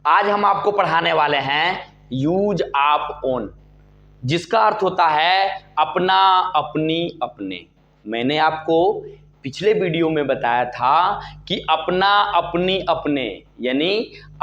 आज हम आपको पढ़ाने वाले हैं यूज ऑफ ओन, जिसका अर्थ होता है अपना, अपनी, अपने। मैंने आपको पिछले वीडियो में बताया था कि अपना, अपनी, अपने यानी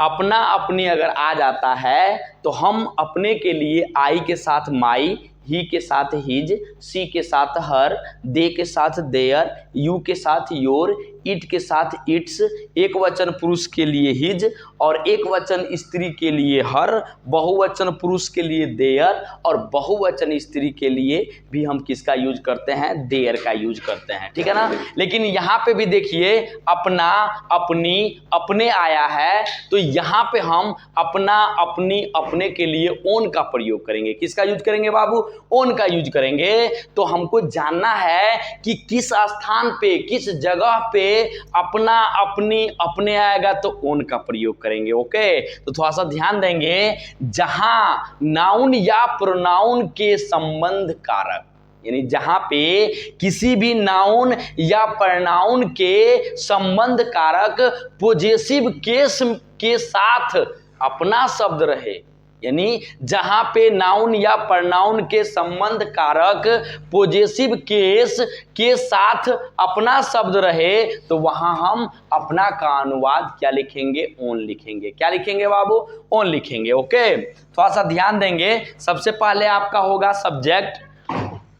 अपना अपनी अगर आ जाता है तो हम अपने के लिए आई के साथ माई, ही के साथ हिज, सी के साथ हर, दे के साथ देयर, यू के साथ योर, इट के साथ इट्स, एक वचन पुरुष के लिए हिज और एक वचन स्त्री के लिए हर, बहुवचन पुरुष के लिए देयर और बहुवचन स्त्री के लिए भी हम किसका यूज करते हैं? देयर का यूज करते हैं, ठीक है ना। लेकिन यहाँ पे भी देखिए अपना, अपनी, अपने आया है तो यहाँ पे हम अपना, अपनी, अपने के लिए ओन का प्रयोग करेंगे। किसका यूज करेंगे बाबू? ओन का यूज करेंगे। तो हमको जानना है कि किस स्थान पे, किस जगह पे अपना, अपनी, अपने आएगा तो ओन का प्रयोग करेंगे। ओके, तो थोड़ा सा ध्यान देंगे। जहां नाउन या प्रोनाउन के संबंध कारक, यानी जहां पे किसी भी नाउन या प्रोनाउन के संबंध कारक पोजेसिव केस के साथ अपना शब्द रहे, यानी जहां पे नाउन या प्रोनाउन के संबंध कारक पोजेसिव केस के साथ अपना शब्द रहे तो वहां हम अपना का अनुवाद क्या लिखेंगे? ओन लिखेंगे। क्या लिखेंगे बाबू? ओन लिखेंगे। ओके, थोड़ा सा ध्यान देंगे। सबसे पहले आपका होगा सब्जेक्ट।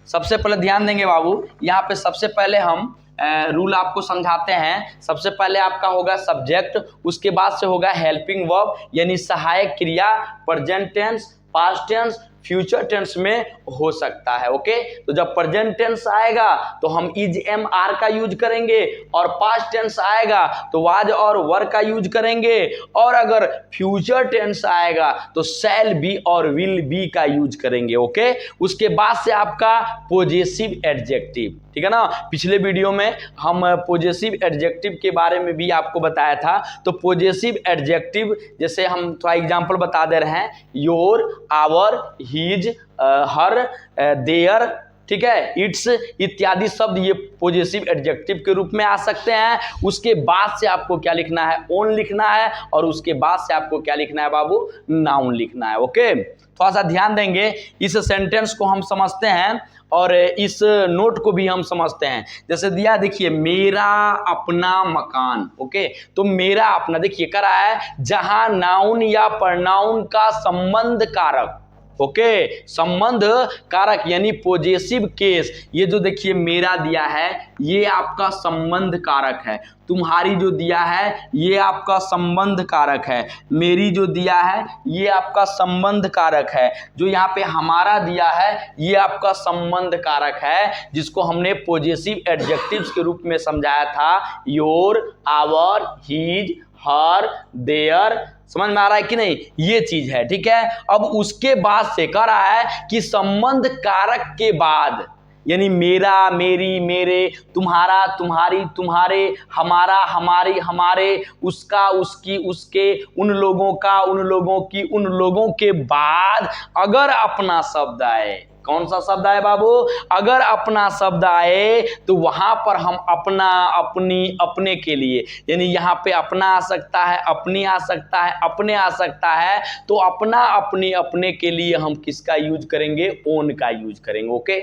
सबसे पहले ध्यान देंगे बाबू, यहाँ पे सबसे पहले हम रूल आपको समझाते हैं। सबसे पहले आपका होगा सब्जेक्ट, उसके बाद से होगा हेल्पिंग वर्ब यानी सहायक क्रिया, present tense, past tense, future tense में हो सकता है। ओके, तो जब प्रेजेंट टेंस आएगा तो हम इज एम आर का यूज करेंगे और पास्ट टेंस आएगा तो वाज और वर का यूज करेंगे और अगर फ्यूचर टेंस आएगा तो शैल बी और विल बी का यूज करेंगे। ओके, उसके बाद से आपका पोजेसिव एडजेक्टिव, ठीक है ना। पिछले वीडियो में हम पोजेसिव एडजेक्टिव के बारे में भी आपको बताया था। तो पोजेसिव एडजेक्टिव जैसे हम थोड़ा एग्जांपल बता दे रहे हैं, your, our, his, her, their, ठीक है, इट्स इत्यादि शब्द ये पोजेसिव एडजेक्टिव के रूप में आ सकते हैं। उसके बाद से आपको क्या लिखना है? ओन लिखना है और उसके बाद से आपको क्या लिखना है बाबू? नाउन लिखना है। ओके, थोड़ा सा ध्यान देंगे। इस सेंटेंस को हम समझते हैं और इस नोट को भी हम समझते हैं। जैसे दिया देखिए, मेरा अपना मकान। ओके, तो मेरा अपना देखिए कर रहा है जहां नाउन या प्रोनाउन का संबंध कारक, ओके, संबंध कारक यानी पोजेसिव केस, ये जो देखिए मेरा दिया है ये आपका संबंध कारक है, तुम्हारी जो दिया है ये आपका संबंध कारक है, मेरी जो दिया है ये आपका संबंध कारक है, जो यहाँ पे हमारा दिया है ये आपका संबंध कारक है, जिसको हमने पोजेसिव एडजेक्टिव्स के रूप में समझाया था। Your, our, his, her, their, समझ में आ रहा है कि नहीं? ये चीज है, ठीक है। अब उसके बाद से कह रहा है कि संबंध कारक के बाद यानी मेरा, मेरी, मेरे, तुम्हारा, तुम्हारी, तुम्हारे, हमारा, हमारी, हमारे, उसका, उसकी, उसके, उन लोगों का, उन लोगों की, उन लोगों के बाद अगर अपना शब्द आए, कौन सा शब्द आए बाबू? अगर अपना शब्द आए तो वहां पर हम अपना, अपनी, अपने के लिए यानी यहाँ पे अपना आ सकता है, अपनी आ सकता है, अपने आ सकता है, तो अपना, अपनी, अपने के लिए हम किसका यूज करेंगे? ओन का यूज करेंगे। ओके,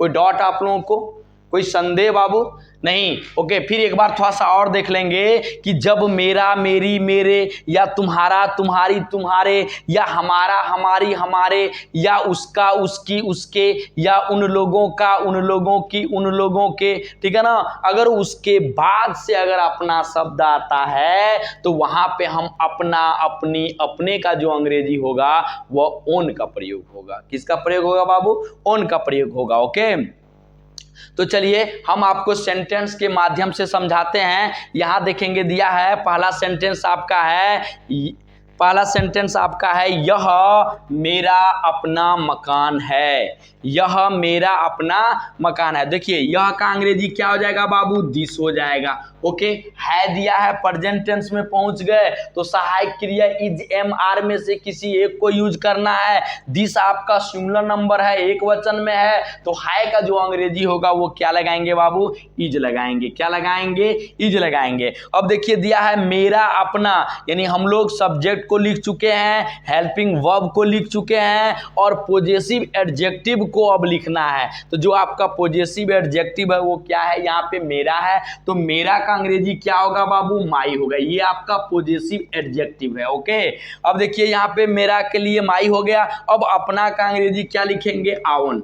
कोई डॉट आप लोगों को? कोई संदेह बाबू? नहीं। ओके, फिर एक बार थोड़ा सा और देख लेंगे कि जब मेरा, मेरी, मेरे या तुम्हारा, तुम्हारी, तुम्हारे या हमारा, हमारी, हमारे या उसका, उसकी, उसके या उन लोगों का, उन लोगों की, उन लोगों के, ठीक है ना, अगर उसके बाद से अगर अपना शब्द आता है तो वहां पे हम अपना, अपनी, अपने का जो अंग्रेजी होगा वह ओन का प्रयोग होगा। किसका प्रयोग होगा बाबू? ओन का प्रयोग होगा। ओके, तो चलिए हम आपको सेंटेंस के माध्यम से समझाते हैं। यहां देखेंगे दिया है पहला सेंटेंस आपका है, यह मेरा अपना मकान है। यह मेरा अपना मकान है। देखिए यह का अंग्रेजी क्या हो जाएगा बाबू? दिस हो जाएगा। ओके, है दिया है, प्रेजेंट टेंस में पहुंच गए तो सहायक क्रिया इज एम आर में से किसी एक को यूज करना है। दिस आपका सिंगुलर नंबर है, एक वचन में है, तो है का जो अंग्रेजी होगा वो क्या लगाएंगे बाबू? इज लगाएंगे। क्या लगाएंगे? इज लगाएंगे। अब देखिए दिया है मेरा अपना, यानी हम लोग सब्जेक्ट सब्जेक्ट को लिख चुके हैं, हेल्पिंग वर्ब को लिख चुके हैं और पॉजेसिव एडजेक्टिव को अब लिखना है। तो जो आपका पॉजेसिव एडजेक्टिव है वो क्या है, यहाँ पे मेरा है, तो मेरा का अंग्रेजी क्या होगा बाबू, माई होगा। ये आपका पॉजेसिव एडजेक्टिव है। ओके, अब देखिए यहाँ पे मेरा के लिए माई हो गया। अब अपना का अंग्रेजी क्या लिखेंगे, आउन,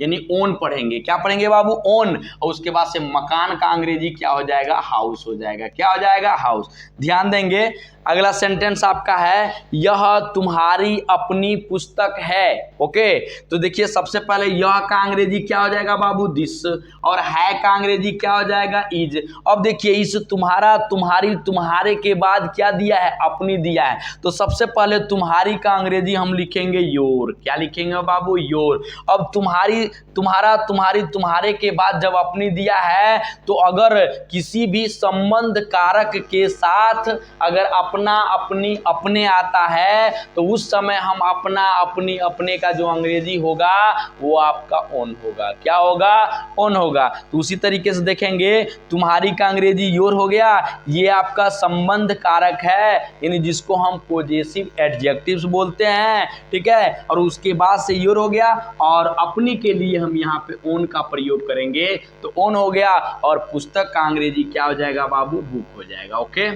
यानी ओन पढ़ेंगे। क्या पढ़ेंगे बाबू, ओन। और उसके बाद से मकान का अंग्रेजी क्या हो जाएगा, हाउस हो जाएगा। क्या हो जाएगा, हाउस। ध्यान देंगे, अगला सेंटेंस आपका है, यह तुम्हारी अपनी पुस्तक है। ओके, तो देखिए सबसे पहले यह का अंग्रेजी क्या हो जाएगा बाबू, दिस, और है का अंग्रेजी क्या हो जाएगा, इज। अब देखिए इस तुम्हारा, तुम्हारी, तुम्हारे के बाद क्या दिया है, अपनी दिया है। तो सबसे पहले तुम्हारी का अंग्रेजी हम लिखेंगे योर। क्या लिखेंगे बाबू, योर। अब तुम्हारी, तुम्हारा, तुम्हारी, तुम्हारे के बाद जब अपनी दिया है तो अगर किसी भी संबंध कारक के साथ अगर अपना, अपनी, अपने आता है तो उस समय हम अपना, अपनी, अपने का जो अंग्रेजी होगा वो आपका ओन होगा। क्या होगा, ओन होगा। तो उसी तरीके से देखेंगे, तुम्हारी का अंग्रेजी योर हो गया। ये आपका संबंध कारक है, यानी जिसको हम पॉजेसिव एडजेक्टिव्स बोलते हैं। ठीक है, और उसके बाद से योर हो गया, और अपनी के लिए हम यहाँ पे ओन का प्रयोग करेंगे तो ओन हो गया। और पुस्तक का अंग्रेजी क्या हो जाएगा बाबू, बुक हो जाएगा। ओके,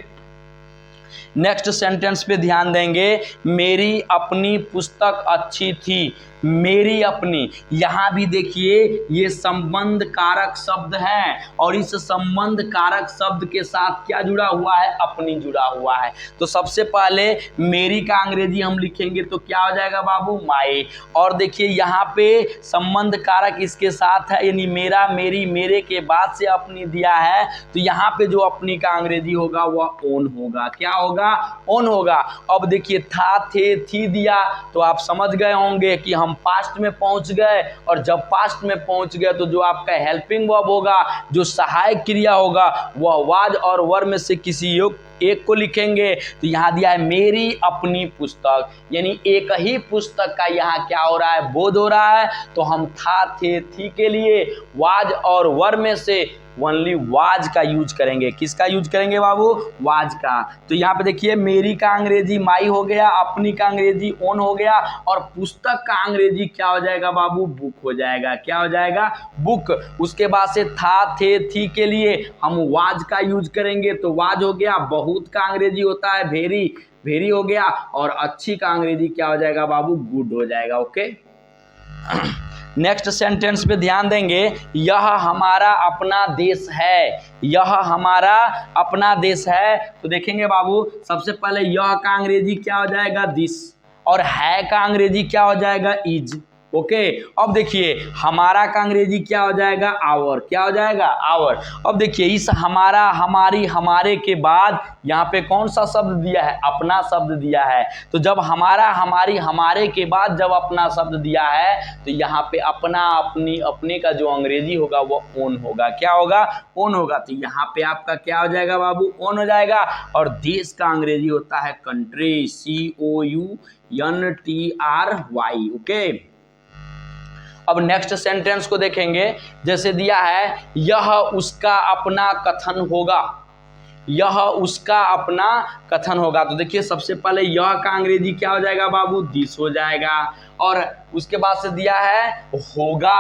नेक्स्ट सेंटेंस पे ध्यान देंगे, मेरी अपनी पुस्तक अच्छी थी। मेरी अपनी, यहां भी देखिए ये संबंध कारक शब्द है और इस संबंध कारक शब्द के साथ क्या जुड़ा हुआ है, अपनी जुड़ा हुआ है। तो सबसे पहले मेरी का अंग्रेजी हम लिखेंगे तो क्या हो जाएगा बाबू, माई। और देखिए यहाँ पे संबंध कारक इसके साथ है, यानी मेरा, मेरी, मेरे के बाद से अपनी दिया है, तो यहाँ पे जो अपनी का अंग्रेजी होगा वह ओन होगा। क्या होगा, ओन होगा। अब देखिए था, थे, थी दिया, तो आप समझ गए होंगे कि हम पास्ट में पहुंच गए, और जब पास्ट में पहुंच गए तो जो आपका हेल्पिंग वर्ब होगा, जो सहायक क्रिया होगा, वह वाज और वर में से किसी एक को लिखेंगे। तो यहाँ दिया है मेरी अपनी पुस्तक, यानी एक ही पुस्तक का यहाँ क्या हो रहा है, बोध हो रहा है। तो हम था, थे, थी के लिए वाज और वर में से ओनली वाज का यूज करेंगे। किसका यूज करेंगे बाबू, वाज का। तो यहाँ पे देखिए मेरी का अंग्रेजी माई हो गया, अपनी का अंग्रेजी ओन हो गया, और पुस्तक का अंग्रेजी क्या हो जाएगा बाबू, बुक हो जाएगा। क्या हो जाएगा, बुक। उसके बाद से था, थे, थी के लिए हम वाज का यूज करेंगे, तो वाज हो गया। बहुत का अंग्रेजी होता है वेरी, वेरी हो गया। और अच्छी का अंग्रेजी क्या हो जाएगा बाबू, गुड हो जाएगा। ओके, नेक्स्ट सेंटेंस पे ध्यान देंगे, यह हमारा अपना देश है। यह हमारा अपना देश है, तो देखेंगे बाबू सबसे पहले यह का अंग्रेजी क्या हो जाएगा, दिस, और है का अंग्रेजी क्या हो जाएगा, इज। ओके, अब देखिए हमारा का अंग्रेजी क्या हो जाएगा, आवर। क्या हो जाएगा, आवर। अब देखिए इस हमारा, हमारी, हमारे के बाद यहाँ पे कौन सा शब्द दिया है, अपना शब्द दिया है। तो जब हमारा, हमारी, हमारे के बाद जब अपना शब्द दिया है तो यहाँ पे अपना, अपनी, अपने का जो अंग्रेजी होगा वो ओन होगा। क्या होगा, ओन होगा। तो यहाँ पे आपका क्या हो जाएगा बाबू, ओन हो जाएगा। और देश का अंग्रेजी होता है कंट्री, COUNTRY। ओके, अब नेक्स्ट सेंटेंस को देखेंगे, जैसे दिया है यह उसका अपना कथन होगा। यह उसका अपना कथन होगा, तो देखिए सबसे पहले यह का अंग्रेजी क्या हो जाएगा बाबू, दिस हो जाएगा। और उसके बाद से दिया है होगा,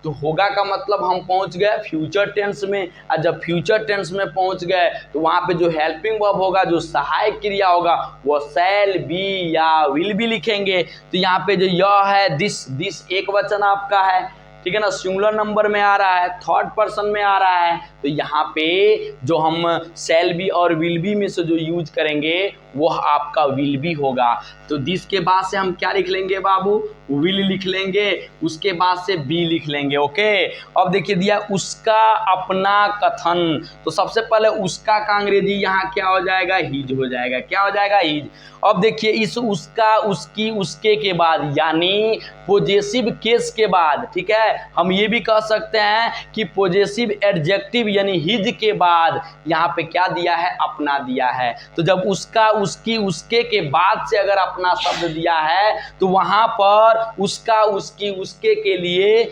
तो होगा का मतलब हम पहुंच गए फ्यूचर टेंस में। और जब फ्यूचर टेंस में पहुंच गए तो वहां पे जो हेल्पिंग वर्ब होगा, जो सहायक क्रिया होगा, वो शैल बी या विल बी लिखेंगे। तो यहाँ पे जो यह है दिस, दिस एक वचन आपका है, ठीक है ना, सिंगुलर नंबर में आ रहा है, थर्ड पर्सन में आ रहा है। तो यहाँ पे जो हम शैल बी और विल बी में से जो यूज करेंगे वह आपका विल बी होगा। तो दिस के बाद से हम क्या लिख लेंगे बाबू, विल लिख लेंगे, उसके बाद से बी लिख लेंगे। ओके, अब देखिए दिया उसका अपना कथन, तो सबसे पहले उसका का अंग्रेजी यहाँ क्या हो जाएगा, हिज हो जाएगा। क्या हो जाएगा, हिज। अब देखिए इस उसका, उसकी, उसके के बाद, यानी पॉजेसिव केस के बाद, ठीक है, हम ये भी कह सकते हैं कि पॉजेसिव एडजेक्टिव यानी हिज के बाद यहाँ पे क्या दिया है, अपना दिया है। तो जब उसका, उसकी उसके के बाद से अगर अपना शब्द दिया है तो वहां पर उसका उसकी उसके के लिए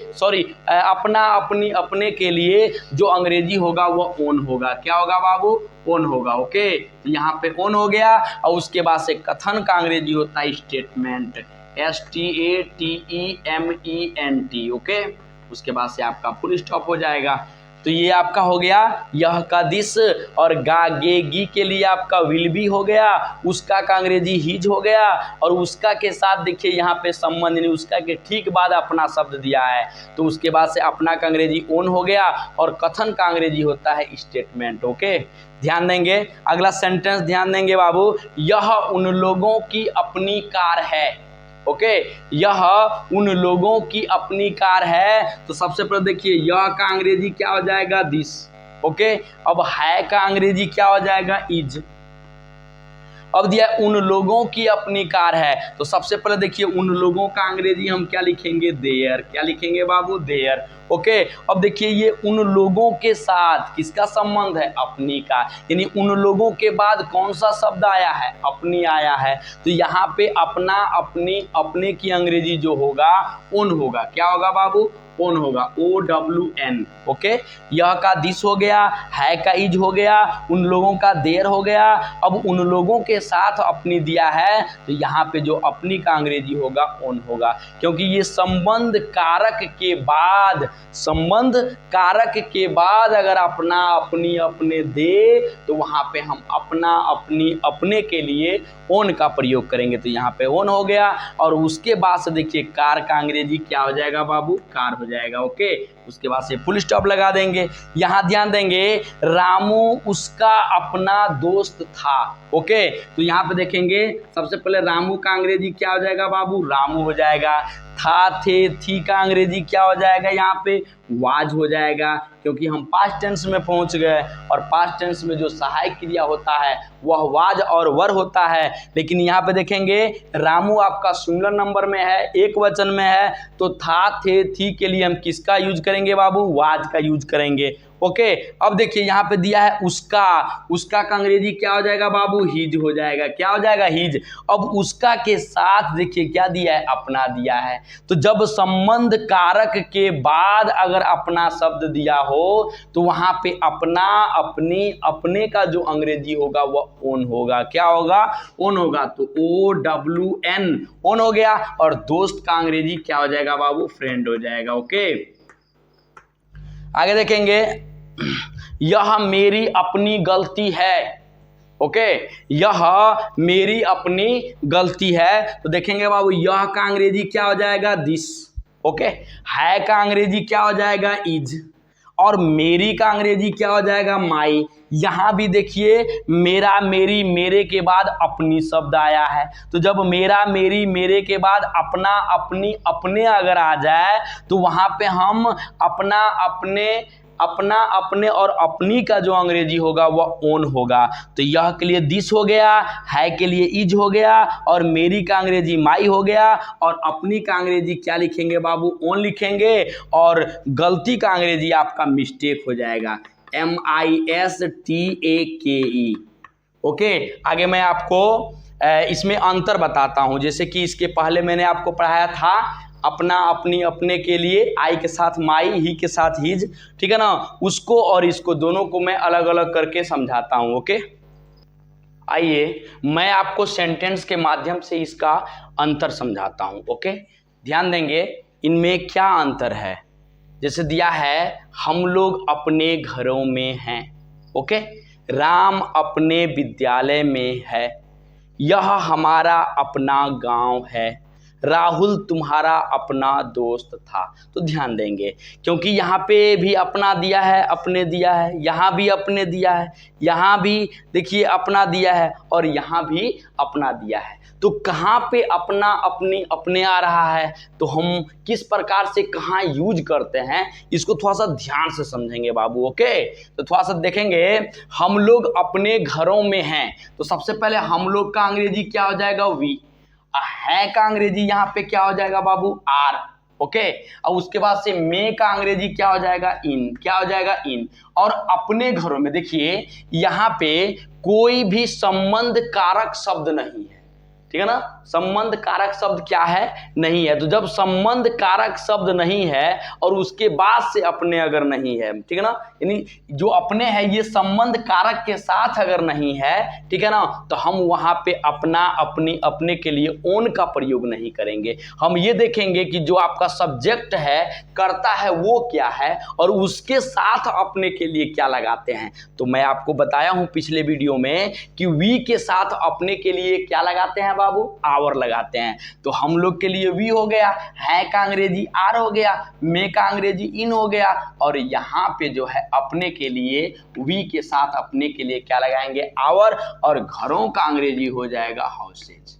अपना अपनी अपने के लिए जो अंग्रेजी होगा वो ओन होगा। क्या होगा बाबू? ओन होगा। ओके, तो यहाँ पे ओन हो गया और उसके बाद से कथन का अंग्रेजी होता है स्टेटमेंट, STATEMENT। ओके, उसके बाद से आपका फुल स्टॉप हो जाएगा। तो ये आपका हो गया यह का दिस, और गा गे गी के लिए आपका विल बी हो गया, उसका का अंग्रेजी हिज हो गया, और उसका के साथ देखिए यहाँ पे संबंध नहीं, उसका के ठीक बाद अपना शब्द दिया है तो उसके बाद से अपना का अंग्रेजी ओन हो गया, और कथन का अंग्रेजी होता है स्टेटमेंट। ओके, ध्यान देंगे, अगला सेंटेंस ध्यान देंगे बाबू, यह उन लोगों की अपनी कार है। ओके, यह उन लोगों की अपनी कार है, तो सबसे पहले देखिए यह का अंग्रेजी क्या हो जाएगा? दिस। ओके, अब है का अंग्रेजी क्या हो जाएगा? इज। अब दिया उन लोगों की अपनी कार है, तो सबसे पहले देखिए उन लोगों का अंग्रेजी हम क्या लिखेंगे? देयर। क्या लिखेंगे बाबू? देयर। ओके, अब देखिए ये उन लोगों के साथ किसका संबंध है? अपनी का, यानी उन लोगों के बाद कौन सा शब्द आया है? अपनी आया है, तो यहाँ पे अपना अपनी अपने की अंग्रेजी जो होगा ओन होगा। क्या होगा बाबू? ओन होगा, OWN। ओके, यह का दिस हो गया, है का इज हो गया, उन लोगों का देर हो गया। अब उन लोगों के साथ अपनी दिया है तो यहाँ पे जो अपनी का अंग्रेजी होगा ओन होगा, क्योंकि ये संबंध कारक के बाद अगर अपना अपनी अपने दे तो वहाँ पे हम अपना अपनी अपने के लिए ओन का प्रयोग करेंगे, तो यहाँ पे ओन हो गया। और उसके बाद से देखिए कार का अंग्रेजी क्या हो जाएगा बाबू? कार हो जाएगा। ओके, उसके बाद से फुल स्टॉप लगा देंगे। यहाँ ध्यान देंगे, रामू उसका अपना दोस्त था। ओके, तो यहाँ पे देखेंगे सबसे पहले रामू का अंग्रेजी क्या हो जाएगा बाबू? रामू हो जाएगा। था, थे, थी का अंग्रेजी क्या हो जाएगा? यहाँ पे वाज हो जाएगा, क्योंकि हम पास्ट टेंस में पहुंच गए, और पास्ट टेंस में जो सहायक क्रिया होता है वह वाज और वर होता है। लेकिन यहाँ पे देखेंगे रामू आपका सिंगुलर नंबर में है, एक वचन में है, तो था, थे, थी के लिए हम किसका यूज करेंगे बाबू? वाज का यूज करेंगे। ओके, अब देखिए यहाँ पे दिया है उसका का अंग्रेजी क्या हो जाएगा बाबू? हिज हो जाएगा। क्या हो जाएगा? हिज। अब उसका के साथ देखिए क्या दिया है? अपना दिया है, तो जब संबंध कारक के बाद अगर अपना शब्द दिया हो तो वहां पे अपना अपनी अपने का जो अंग्रेजी होगा वह ओन होगा। क्या होगा? ओन होगा, तो OWN ओन हो गया, और दोस्त का अंग्रेजी क्या हो जाएगा बाबू? फ्रेंड हो जाएगा। ओके, आगे देखेंगे, यह मेरी अपनी गलती है। ओके, यह मेरी अपनी गलती है, तो देखेंगे बाबू यह का अंग्रेजी क्या हो जाएगा? दिस। ओके, है का अंग्रेजी क्या हो जाएगा? इज, और मेरी का अंग्रेजी क्या हो जाएगा? माई। यहाँ भी देखिए मेरा मेरी मेरे के बाद अपनी शब्द आया है, तो जब मेरा मेरी मेरे के बाद अपना अपनी अपने अगर आ जाए तो वहाँ पे हम अपना अपने और अपनी का जो अंग्रेजी होगा वह ओन होगा। तो यह के लिए दिस हो गया, है के लिए इज हो गया, और मेरी का अंग्रेजी माई हो गया, और अपनी का अंग्रेजी क्या लिखेंगे बाबू? ओन लिखेंगे, और गलती का अंग्रेजी आपका मिस्टेक हो जाएगा, MISTAKE। ओके, आगे मैं आपको इसमें अंतर बताता हूं, जैसे कि इसके पहले मैंने आपको पढ़ाया था अपना अपनी अपने के लिए आई के साथ माई, ही के साथ हिज, ठीक है ना, उसको और इसको दोनों को मैं अलग अलग करके समझाता हूं। ओके, आइए मैं आपको सेंटेंस के माध्यम से इसका अंतर समझाता हूं। ओके, ध्यान देंगे इनमें क्या अंतर है। जैसे दिया है हम लोग अपने घरों में हैं। ओके, राम अपने विद्यालय में है, यह हमारा अपना गांव है, राहुल तुम्हारा अपना दोस्त था। तो ध्यान देंगे क्योंकि यहाँ पे भी अपना दिया है, अपने दिया है, यहाँ भी अपने दिया है, यहाँ भी देखिए अपना दिया है, और यहाँ भी अपना दिया है। तो कहाँ पे अपना अपनी अपने आ रहा है, तो हम किस प्रकार से कहाँ यूज करते हैं इसको थोड़ा सा ध्यान से समझेंगे बाबू। ओके, तो थोड़ा सा देखेंगे हम लोग अपने घरों में हैं, तो सबसे पहले हम लोग का अंग्रेजी क्या हो जाएगा? वी। है का अंग्रेजी यहाँ पे क्या हो जाएगा बाबू? आर। ओके। और उसके बाद से मे का अंग्रेजी क्या हो जाएगा, इन। क्या हो जाएगा, इन। और अपने घरों में देखिए यहां पे कोई भी संबंध कारक शब्द नहीं है, ठीक है ना। संबंध कारक शब्द क्या है, नहीं है। तो जब संबंध कारक शब्द नहीं है और उसके बाद से अपने अगर नहीं है, ठीक है ना, यानी जो अपने है ये संबंध कारक के साथ अगर नहीं है, ठीक है ना, तो हम वहां पे अपना, अपनी, अपने के लिए ओन का प्रयोग नहीं करेंगे। हम ये देखेंगे कि जो आपका सब्जेक्ट है, करता है, वो क्या है और उसके साथ अपने के लिए क्या लगाते हैं। तो मैं आपको बताया हूं पिछले वीडियो में कि वी के साथ अपने के लिए क्या लगाते हैं बाबू, आवर लगाते हैं। तो हम लोग के लिए वी हो गया, है का अंग्रेजी आर हो गया, मे का अंग्रेजी इन हो गया, और यहाँ पे जो है अपने के लिए वी के साथ अपने के लिए क्या लगाएंगे, आवर, और घरों का अंग्रेजी हो जाएगा हाउसेज।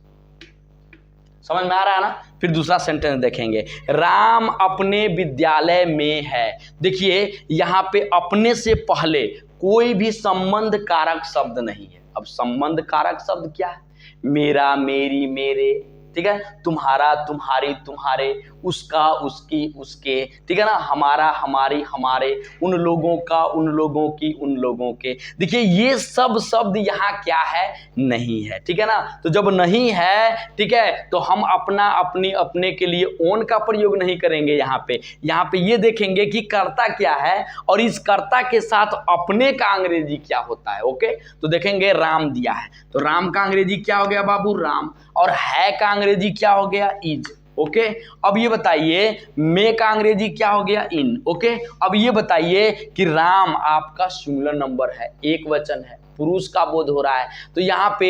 समझ में आ रहा है ना। फिर दूसरा सेंटेंस देखेंगे, राम अपने विद्यालय में है। देखिए यहाँ पे अपने से पहले कोई भी संबंध कारक शब्द नहीं है। अब संबंध कारक शब्द क्या है, मेरा, मेरी, मेरे, ठीक है, तुम्हारा, तुम्हारी, तुम्हारे, उसका, उसकी, उसके, ठीक है ना, हमारा, हमारी, हमारे, उन लोगों का, उन लोगों की, उन लोगों के। देखिए ये सब शब्द यहाँ क्या है, नहीं है, ठीक है ना। तो जब नहीं है, ठीक है, तो हम अपना, अपनी, अपने के लिए ओन का प्रयोग नहीं करेंगे। यहाँ पे ये देखेंगे कि कर्ता क्या है और इस कर्ता के साथ अपने का अंग्रेजी क्या होता है। ओके, तो देखेंगे राम दिया है तो राम का अंग्रेजी क्या हो गया बाबू, राम, और है का अंग्रेजी क्या हो गया, इज। ओके, अब ये बताइए मे का अंग्रेजी क्या हो गया, इन। ओके, अब ये बताइए कि राम आपका सिंगुलर नंबर है, एक वचन है, पुरुष का बोध हो रहा है, तो यहाँ पे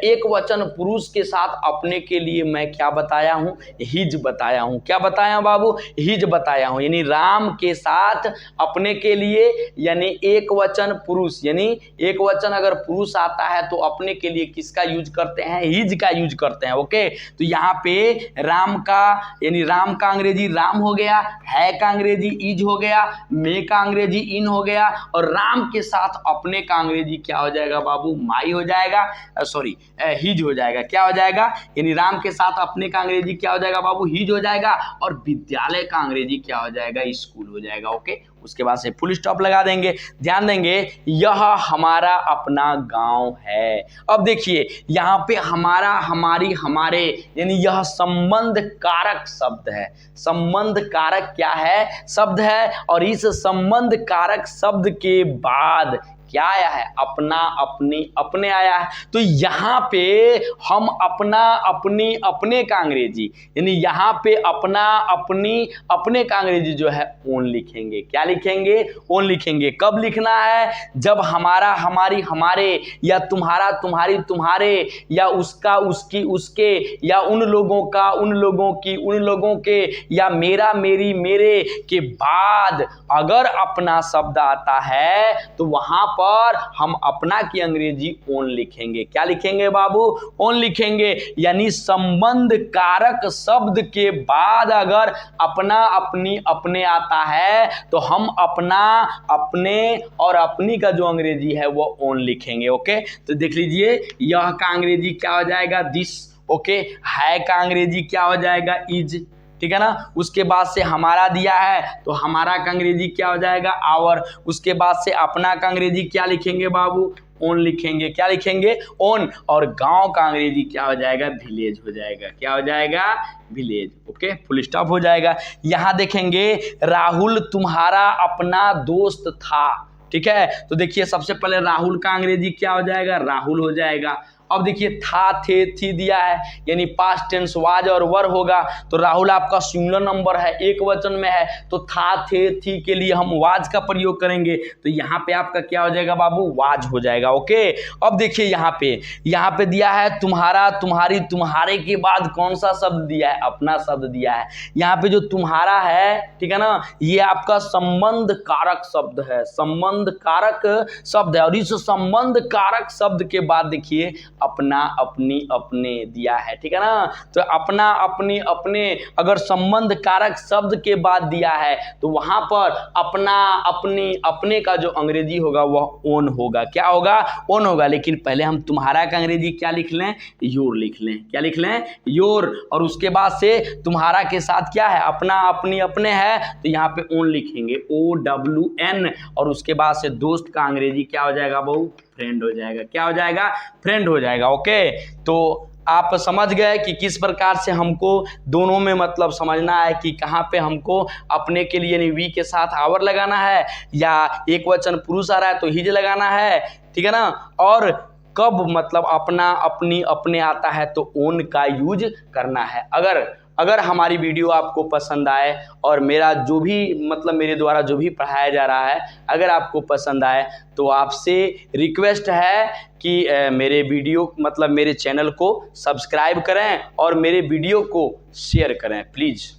एक वचन पुरुष के साथ अपने के लिए मैं क्या बताया हूँ, हिज बताया हूँ। क्या बताया बाबू, हिज बताया हूँ। यानी राम के साथ अपने के लिए, यानी एक वचन पुरुष, यानी एक वचन अगर पुरुष आता है तो अपने के लिए किसका यूज करते हैं, हिज का यूज करते हैं। ओके, तो यहाँ पे राम का, यानी राम का अंग्रेजी राम हो गया, है का अंग्रेजी इज हो गया, मे का अंग्रेजी इन हो गया, और राम के साथ अपने का अंग्रेजी क्या हो जाएगा बाबू, माई हो जाएगा, सॉरी हिज हो जाएगा। क्या हो जाएगा, यानी राम के साथ अपने का अंग्रेजी क्या हो जाएगा बाबू, हिज हो जाएगा, और विद्यालय का अंग्रेजी क्या हो जाएगा, स्कूल हो जाएगा। ओके, उसके बाद से फुल स्टॉप लगा देंगे। ध्यान देंगे, यह हमारा अपना गांव है। अब देखिए यहाँ पे हमारा, हमारी, हमारे, यानी यह संबंध कारक शब्द है। संबंध कारक क्या है, शब्द है, और इस संबंध कारक शब्द के बाद क्या आया है, अपना, अपनी, अपने आया है। तो यहाँ पे हम अपना, अपनी, अपने का अंग्रेजी, यानी यहाँ पे अपना, अपनी, अपने का अंग्रेजी जो है ओन लिखेंगे। क्या लिखेंगे, ओन लिखेंगे। कब लिखना है, जब हमारा, हमारी, हमारे, या तुम्हारा, तुम्हारी, तुम्हारे, या उसका, उसकी, उसके, या उन लोगों का, उन लोगों की, उन लोगों के, या मेरा, मेरी, मेरे के बाद अगर अपना शब्द आता है तो वहां पर हम अपना की अंग्रेजी ओन लिखेंगे। क्या लिखेंगे बाबू, ओन लिखेंगे। यानी संबंध कारक शब्द के बाद अगर अपना, अपनी, अपने आता है तो हम अपना, अपने और अपनी का जो अंग्रेजी है वो ओन लिखेंगे। ओके, तो देख लीजिए यह का अंग्रेजी क्या हो जाएगा, दिस। ओके, है का अंग्रेजी क्या हो जाएगा, इज। ठीक है ना, उसके बाद से हमारा दिया है तो हमारा का अंग्रेजी क्या हो जाएगा, आवर। उसके बाद से अपना का अंग्रेजी क्या लिखेंगे बाबू, ओन लिखेंगे। क्या लिखेंगे, ओन। और गांव का अंग्रेजी क्या हो जाएगा, विलेज हो जाएगा। क्या हो जाएगा, विलेज। ओके, फुल स्टॉप हो जाएगा। यहां देखेंगे राहुल तुम्हारा अपना दोस्त था। ठीक है, तो देखिए सबसे पहले राहुल का अंग्रेजी क्या हो जाएगा, राहुल हो जाएगा। अब देखिए था, थे, थी दिया है, यानी पास्ट टेंस वाज और वर होगा। तो राहुल आपका सिंगुलर नंबर है, एक वचन में है, तो था, थे, थी के लिए हम वाज का प्रयोग करेंगे। तो यहाँ पे आपका क्या हो जाएगा बाबू, वाज हो जाएगा। ओके, अब देखिए यहाँ पे दिया है तुम्हारा, तुम्हारी, तुम्हारे के बाद कौन सा शब्द दिया है, अपना शब्द दिया है। यहाँ पे जो तुम्हारा है, ठीक है ना, ये आपका संबंध कारक शब्द है, संबंध कारक शब्द है। और इस संबंध कारक शब्द के बाद देखिए अपना अपनी अपने दिया है, ठीक है ना। तो अपना अपनी अपने अगर संबंध कारक शब्द के बाद दिया है तो वहां पर अपना अपनी अपने का जो अंग्रेजी होगा वह ओन होगा। क्या होगा? ओन होगा। लेकिन पहले हम तुम्हारा का अंग्रेजी क्या लिख लें? योर लिख लें। क्या लिख लें? योर। और उसके बाद से तुम्हारा के साथ क्या है? अपना अपनी अपने है तो यहाँ पे ओन लिखेंगे, OWN। और उसके बाद से दोस्त का अंग्रेजी क्या हो जाएगा बहू? फ्रेंड हो जाएगा। क्या हो जाएगा? फ्रेंड हो जाएगा। ओके, तो आप समझ गए कि किस प्रकार से हमको दोनों में मतलब समझना है कि कहाँ पे हमको अपने के लिए वी के साथ आवर लगाना है या एक वचन पुरुष आ रहा है तो हिज लगाना है, ठीक है ना। और कब मतलब अपना अपनी अपने आता है तो ओन का यूज करना है। अगर हमारी वीडियो आपको पसंद आए और मेरा जो भी मतलब मेरे द्वारा जो भी पढ़ाया जा रहा है अगर आपको पसंद आए तो आपसे रिक्वेस्ट है कि मेरे वीडियो मतलब मेरे चैनल को सब्सक्राइब करें और मेरे वीडियो को शेयर करें प्लीज़।